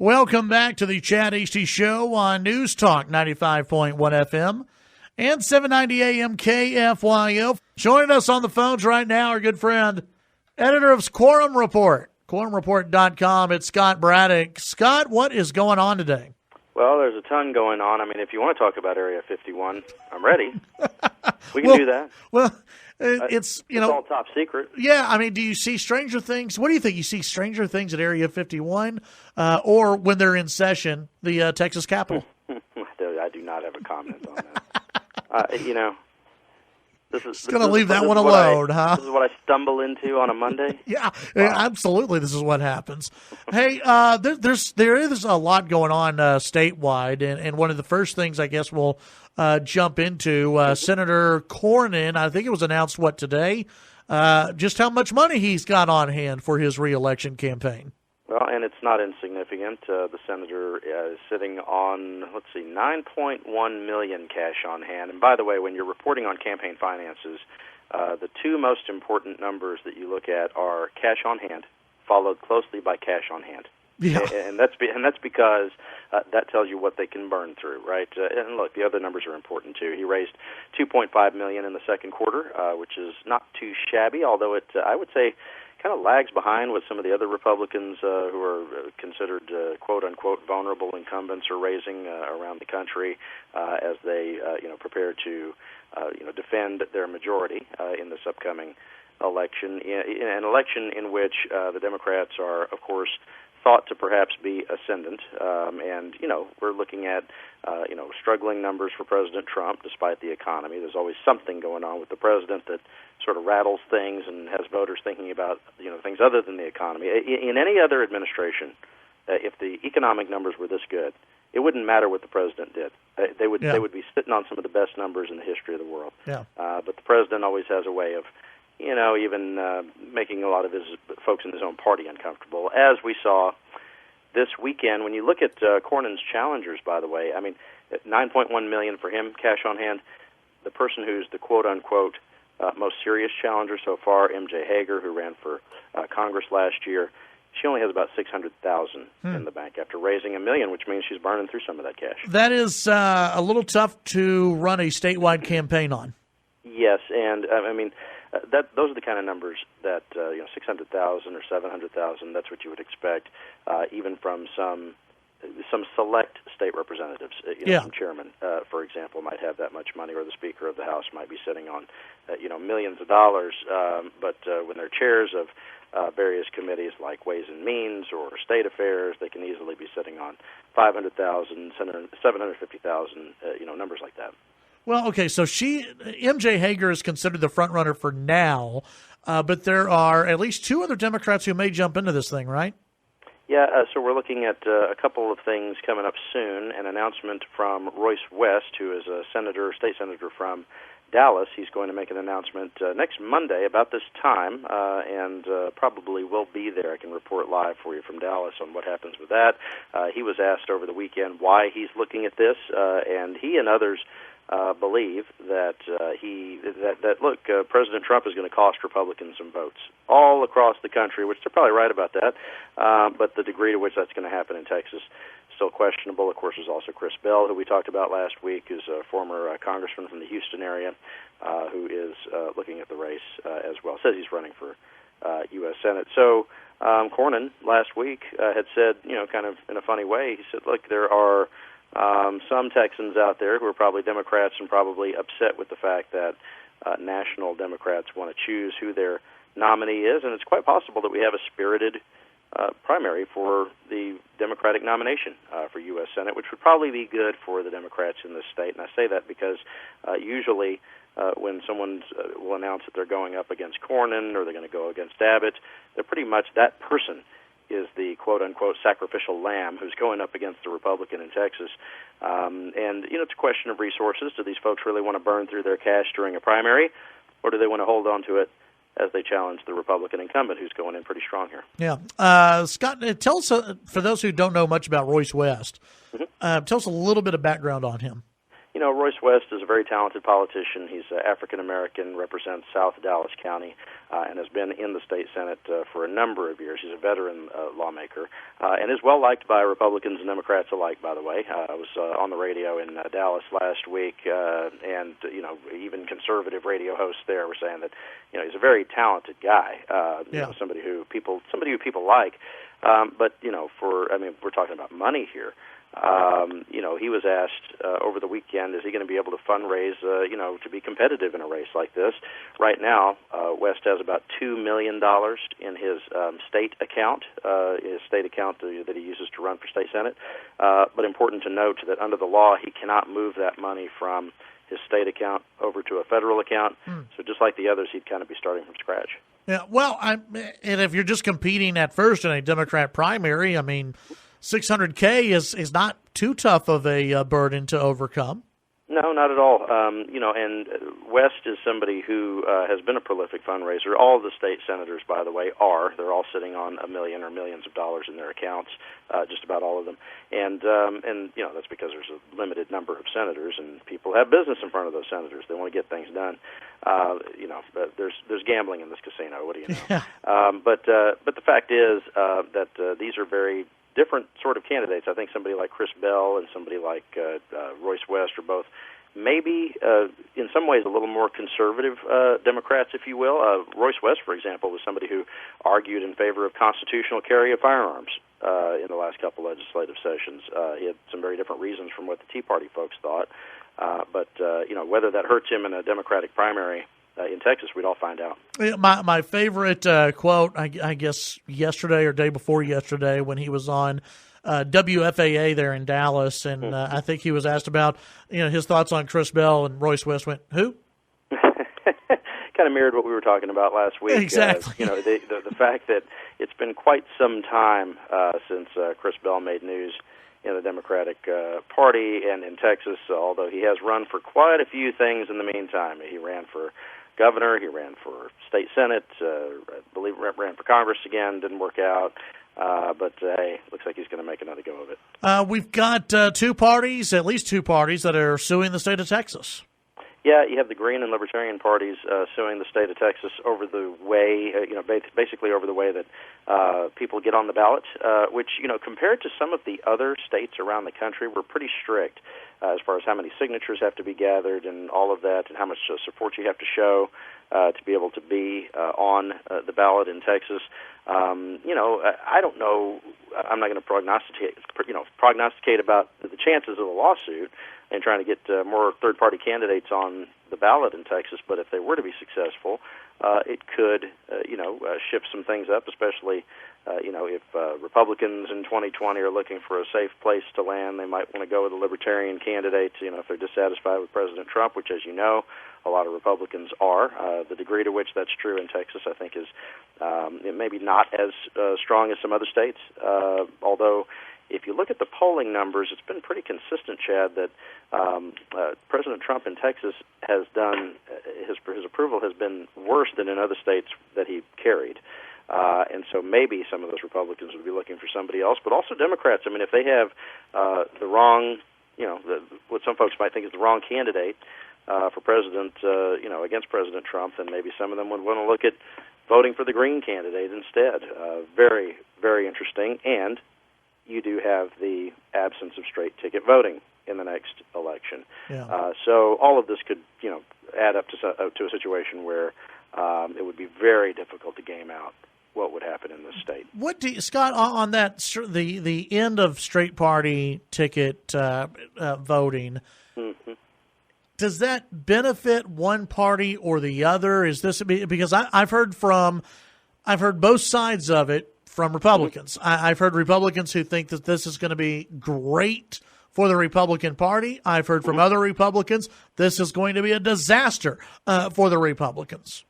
Welcome back to the Chad Hasty Show on News Talk 95.1 FM and 790 AM KFYO. Joining us on the phones right now, our good friend, editor of Quorum Report, quorumreport.com. It's Scott Braddock. Scott, what is going on today? Well, there's a ton going on. I mean, if you want to talk about Area 51, I'm ready. We can do that. Well, it's all top secret. Yeah, I mean, do you see stranger things? What do you think? You see stranger things at Area 51 or when they're in session, the Texas Capitol? I do not have a comment on that. This is going to leave that one alone, huh? This is what I stumble into on a Monday. Yeah, absolutely. This is what happens. Hey, there is a lot going on statewide, and one of the first things I guess we'll jump into, Senator Cornyn. I think it was announced today, just how much money he's got on hand for his reelection campaign. Well, and it's not insignificant. The senator is sitting on, $9.1 million cash on hand. And by the way, when you're reporting on campaign finances, the two most important numbers that you look at are cash on hand, followed closely by cash on hand. Yeah. And that's because that tells you what they can burn through, right? And look, the other numbers are important too. He raised $2.5 million in the second quarter, which is not too shabby, although it, I would say, kind of lags behind what some of the other Republicans who are considered quote-unquote vulnerable incumbents are raising around the country as they prepare to defend their majority in this upcoming election, an election in which the Democrats are, of course, thought to perhaps be ascendant, and we're looking at struggling numbers for President Trump despite the economy. There's always something going on with the president that sort of rattles things and has voters thinking about things other than the economy. In any other administration, if the economic numbers were this good, it wouldn't matter what the president did. They would be sitting on some of the best numbers in the history of the world. Yeah. But the president always has a way of even making a lot of his folks in his own party uncomfortable, as we saw this weekend. When you look at Cornyn's challengers, by the way, I mean, $9.1 million for him, cash on hand. The person who's the quote-unquote most serious challenger so far, MJ Hager, who ran for Congress last year, she only has about $600,000 in the bank after raising $1 million, which means she's burning through some of that cash. That is a little tough to run a statewide campaign on. Yes, and those are the kind of numbers that $600,000 or $700,000. That's what you would expect, even from some select state representatives. Some chairman, for example, might have that much money, or the Speaker of the House might be sitting on millions of dollars. But when they're chairs of various committees like Ways and Means or State Affairs, they can easily be sitting on $500,000, $750,000, numbers like that. Well, okay, so MJ Hager is considered the front runner for now, but there are at least two other Democrats who may jump into this thing, right? Yeah, so we're looking at a couple of things coming up soon. An announcement from Royce West, who is a state senator from Dallas. He's going to make an announcement next Monday about this time, and probably will be there. I can report live for you from Dallas on what happens with that. He was asked over the weekend why he's looking at this, and he and others believe that President Trump is going to cost Republicans some votes all across the country, which they're probably right about that. But the degree to which that's going to happen in Texas is still questionable. Of course, there's also Chris Bell, who we talked about last week, who's a former congressman from the Houston area, who is looking at the race as well. Says he's running for U.S. Senate. So Cornyn last week had said, kind of in a funny way, he said, look, there are some Texans out there who are probably Democrats and probably upset with the fact that national Democrats want to choose who their nominee is, and it's quite possible that we have a spirited primary for the Democratic nomination for U.S. Senate, which would probably be good for the Democrats in this state. And I say that because usually when someone will announce that they're going up against Cornyn or they're going to go against Abbott, they're pretty much that person is the quote-unquote sacrificial lamb who's going up against the Republican in Texas. And, it's a question of resources. Do these folks really want to burn through their cash during a primary, or do they want to hold on to it as they challenge the Republican incumbent who's going in pretty strong here? Yeah. Scott, tell us, for those who don't know much about Royce West, tell us a little bit of background on him. Royce West is a very talented politician. He's African-American, represents South Dallas County, and has been in the state Senate for a number of years. He's a veteran lawmaker, and is well-liked by Republicans and Democrats alike, by the way. I was on the radio in Dallas last week, and, even conservative radio hosts there were saying that, he's a very talented guy, somebody who people like. But, we're talking about money here. He was asked over the weekend, is he going to be able to fundraise, to be competitive in a race like this? Right now, West has about $2 million in his state account that he uses to run for state Senate. But important to note that under the law, he cannot move that money from his state account over to a federal account. So just like the others, he'd kind of be starting from scratch. Yeah, well, and if you're just competing at first in a Democrat primary, $600K is not too tough of a burden to overcome. No, not at all. And West is somebody who has been a prolific fundraiser. All of the state senators, by the way, are. They're all sitting on $1 million or millions of dollars in their accounts, just about all of them. And that's because there's a limited number of senators, and people have business in front of those senators. They want to get things done. There's gambling in this casino. What do you know? Yeah. But the fact is that these are very different sort of candidates. I think somebody like Chris Bell and somebody like Royce West are both maybe in some ways a little more conservative Democrats, if you will. Royce West, for example, was somebody who argued in favor of constitutional carry of firearms in the last couple legislative sessions. He had some very different reasons from what the Tea Party folks thought. But whether that hurts him in a Democratic primary in Texas, we'd all find out. My favorite quote, I guess yesterday or day before yesterday, when he was on WFAA there in Dallas, and I think he was asked about his thoughts on Chris Bell, and Royce West went, "Who?" Kind of mirrored what we were talking about last week. Exactly. The fact that it's been quite some time since Chris Bell made news in the Democratic Party and in Texas, although he has run for quite a few things in the meantime. He ran for governor, he ran for state Senate, I believe ran for Congress again, didn't work out. But hey, looks like he's going to make another go of it. We've got at least two parties that are suing the state of Texas. Yeah, you have the Green and Libertarian parties suing the state of Texas over the way, basically over the way that people get on the ballot, which, compared to some of the other states around the country, we're pretty strict as far as how many signatures have to be gathered and all of that, and how much support you have to show to be able to be on the ballot in Texas. I don't know. I'm not going to prognosticate about the chances of a lawsuit and trying to get more third-party candidates on the ballot in Texas. But if they were to be successful, it could, shift some things up, especially, if Republicans in 2020 are looking for a safe place to land, they might want to go with a libertarian candidate, if they're dissatisfied with President Trump, which, as you know, a lot of Republicans are. The degree to which that's true in Texas, I think, is maybe not as strong as some other states, although if you look at the polling numbers, it's been pretty consistent, Chad, that President Trump in Texas has done, his approval has been worse than in other states that he carried. And so maybe some of those Republicans would be looking for somebody else, but also Democrats. I mean, if they have the wrong, what some folks might think is the wrong candidate for president, against President Trump, then maybe some of them would want to look at voting for the Green candidate instead. Very, very interesting. And you do have the absence of straight ticket voting in the next election. Yeah. So all of this could, add up to a situation where it would be very difficult to game out what would happen in this state. What do you, Scott, on that the end of straight party ticket voting? Mm-hmm. Does that benefit one party or the other? Is this because I've heard both sides of it from Republicans. Mm-hmm. I've heard Republicans who think that this is going to be great for the Republican Party. I've heard from other Republicans this is going to be a disaster for the Republicans.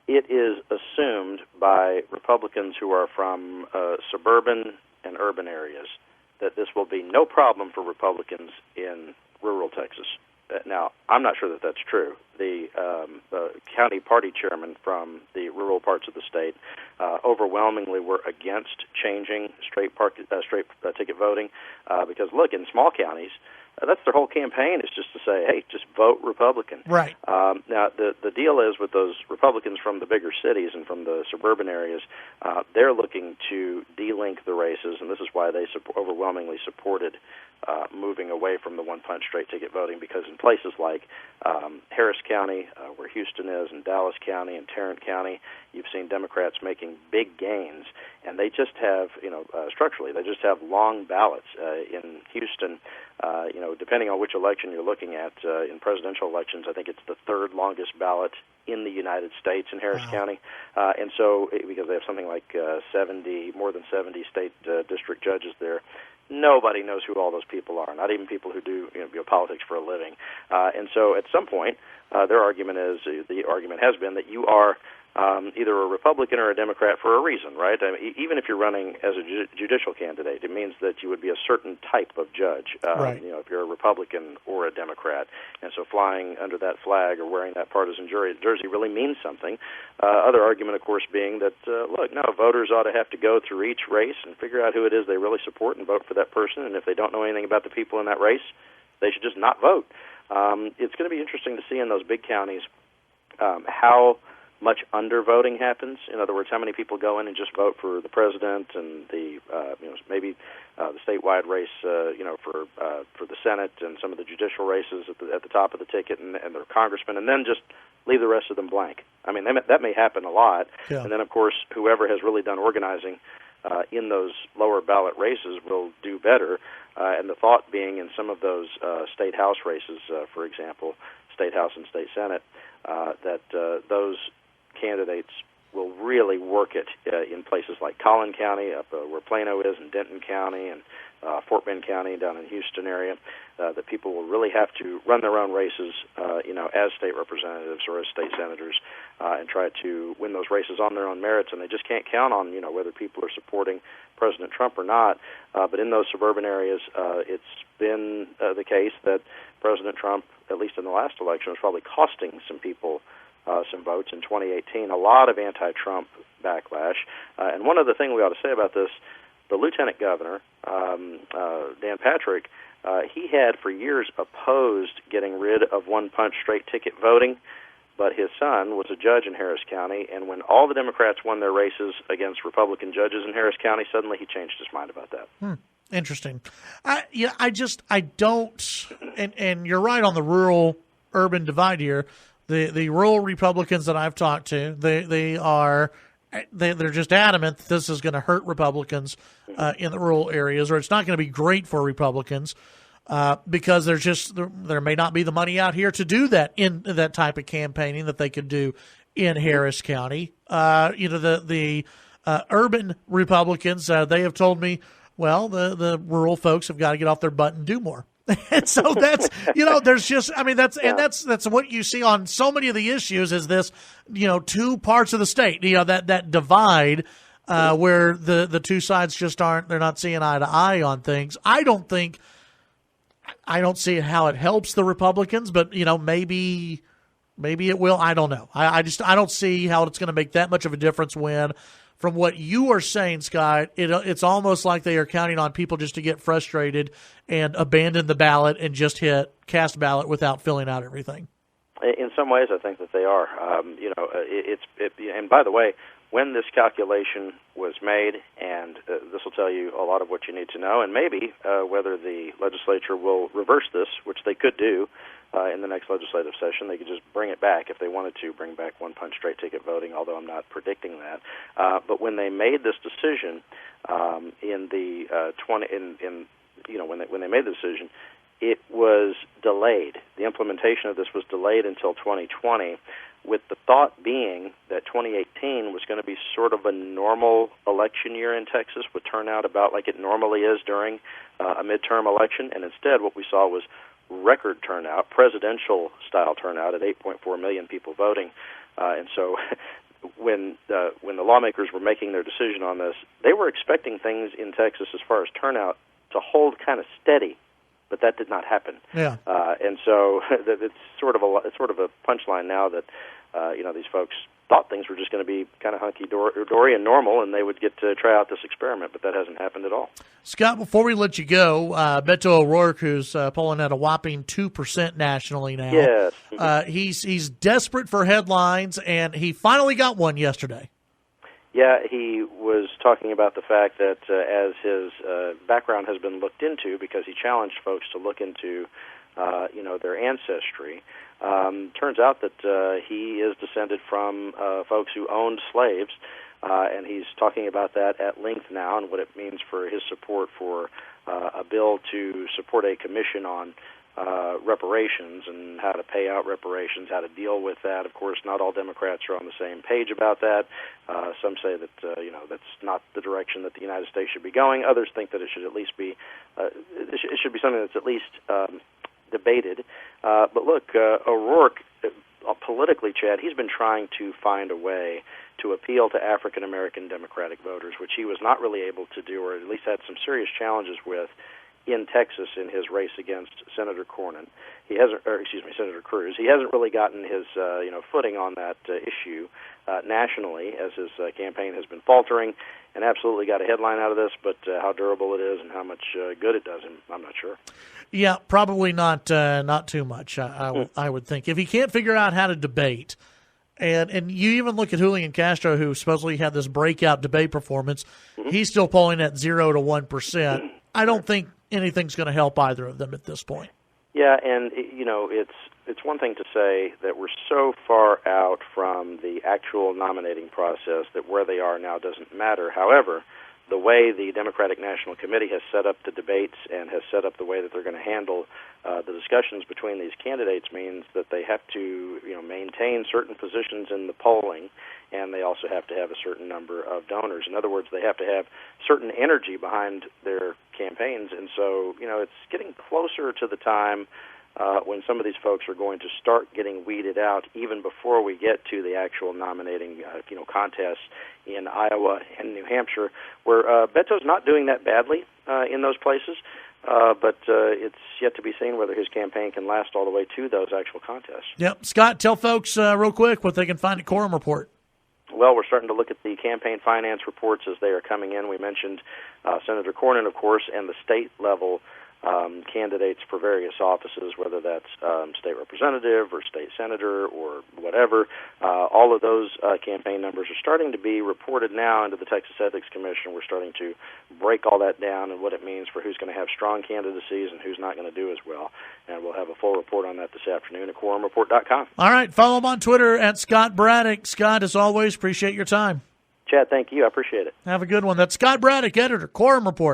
It is assumed by Republicans who are from suburban and urban areas that this will be no problem for Republicans in rural Texas. Now, I'm not sure that that's true. the county party chairmen from the rural parts of the state overwhelmingly were against changing straight ticket voting because, look, in small counties, that's their whole campaign is just to say, hey, just vote Republican. Right. Now, the deal is with those Republicans from the bigger cities and from the suburban areas, they're looking to delink the races, and this is why they overwhelmingly supported moving away from the one-punch straight ticket voting, because in places like Harris County, where Houston is, and Dallas County and Tarrant County, you've seen Democrats making big gains, and they just have, structurally, they just have long ballots. In Houston, depending on which election you're looking at, in presidential elections, I think it's the third longest ballot in the United States in Harris County. And so, because they have something like more than 70 state district judges there, nobody knows who all those people are, not even people who do politics for a living. And so at some point, the argument has been that you are either a Republican or a Democrat for a reason, right? I mean, even if you're running as a judicial candidate, it means that you would be a certain type of judge, right. If you're a Republican or a Democrat. And so flying under that flag or wearing that partisan jersey really means something. Other argument, of course, being that, voters ought to have to go through each race and figure out who it is they really support and vote for that person. And if they don't know anything about the people in that race, they should just not vote. It's going to be interesting to see in those big counties how much undervoting happens. In other words, how many people go in and just vote for the president and the maybe the statewide race, for the Senate and some of the judicial races at the top of the ticket and their congressmen, and then just leave the rest of them blank. I mean, that may happen a lot. Yeah. And then, of course, whoever has really done organizing in those lower ballot races will do better. And the thought being in some of those state house races, for example, state house and state senate, that those candidates will really work it in places like Collin County, up where Plano is, and Denton County, and Fort Bend County down in Houston area, that people will really have to run their own races, as state representatives or as state senators, and try to win those races on their own merits. And they just can't count on, whether people are supporting President Trump or not. But in those suburban areas, it's been the case that President Trump, at least in the last election, was probably costing some people some votes in 2018, a lot of anti-Trump backlash. And one other thing we ought to say about this, the lieutenant governor, Dan Patrick, he had for years opposed getting rid of one-punch straight ticket voting, but his son was a judge in Harris County, and when all the Democrats won their races against Republican judges in Harris County, suddenly he changed his mind about that. Interesting. I don't, and you're right on the rural-urban divide here. The rural Republicans that I've talked to, they're just adamant that this is going to hurt Republicans in the rural areas, or it's not going to be great for Republicans because there may not be the money out here to do that in that type of campaigning that they could do in Harris County. The urban Republicans, they have told me, well, the rural folks have got to get off their butt and do more. And so that's, there's just, that's what you see on so many of the issues is this, two parts of the state, that divide where the two sides just they're not seeing eye to eye on things. I don't see how it helps the Republicans, but, maybe it will. I don't know. I don't see how it's going to make that much of a difference when, from what you are saying, Scott, it's almost like they are counting on people just to get frustrated and abandon the ballot and just hit cast ballot without filling out everything. In some ways, I think that they are. And by the way, when this calculation was made, and this will tell you a lot of what you need to know, and maybe whether the legislature will reverse this, which they could do in the next legislative session. They could just bring it back if they wanted to, bring back one-punch straight ticket voting, although I'm not predicting that. But when they made this decision when they made the decision, it was delayed. The implementation of this was delayed until 2020, with the thought being that 2018 was going to be sort of a normal election year in Texas, with turnout about like it normally is during a midterm election. And instead, what we saw was record turnout, presidential-style turnout at 8.4 million people voting. And so when the lawmakers were making their decision on this, they were expecting things in Texas as far as turnout to hold kind of steady but that did not happen. Yeah. And so it's sort of a punchline now that these folks thought things were just going to be kind of hunky-dory and normal, and they would get to try out this experiment, but that hasn't happened at all. Scott, before we let you go, Beto O'Rourke, who's polling at a whopping 2% nationally now. Yes. He's desperate for headlines, and he finally got one yesterday. Yeah, he was talking about the fact that as his background has been looked into, because he challenged folks to look into their ancestry, turns out that he is descended from folks who owned slaves, and he's talking about that at length now and what it means for his support for a bill to support a commission on reparations and how to pay out reparations, how to deal with that. Of course, not all Democrats are on the same page about that. Some say that that's not the direction that the United States should be going. Others think that it should at least be it should be something that's at least debated. But look, O'Rourke, politically, Chad, he's been trying to find a way to appeal to African-American Democratic voters, which he was not really able to do, or at least had some serious challenges with in Texas in his race against Senator Cornyn. Senator Cruz. He hasn't really gotten his footing on that issue nationally, as his campaign has been faltering, and absolutely got a headline out of this, but how durable it is and how much good it does him, I'm not sure. Yeah, probably not too much, I would think. If he can't figure out how to debate, and you even look at Julian Castro, who supposedly had this breakout debate performance, he's still polling at 0 to 1%. I don't think anything's going to help either of them at this point. Yeah, and it's one thing to say that we're so far out from the actual nominating process that where they are now doesn't matter. However, the way the Democratic National Committee has set up the debates and has set up the way that they're going to handle the discussions between these candidates means that they have to maintain certain positions in the polling, and they also have to have a certain number of donors. In other words, they have to have certain energy behind their campaigns, and so it's getting closer to the time when some of these folks are going to start getting weeded out even before we get to the actual nominating contests in Iowa and New Hampshire, where Beto's not doing that badly in those places, but it's yet to be seen whether his campaign can last all the way to those actual contests. Yep. Scott, tell folks real quick what they can find at Quorum Report. Well, we're starting to look at the campaign finance reports as they are coming in. We mentioned Senator Cornyn, of course, and the state-level candidates for various offices, whether that's state representative or state senator or whatever. All of those campaign numbers are starting to be reported now into the Texas Ethics Commission. We're starting to break all that down and what it means for who's going to have strong candidacies and who's not going to do as well. And we'll have a full report on that this afternoon at quorumreport.com. All right. Follow him on Twitter at Scott Braddock. Scott, as always, appreciate your time. Chad, thank you. I appreciate it. Have a good one. That's Scott Braddock, editor, Quorum Report.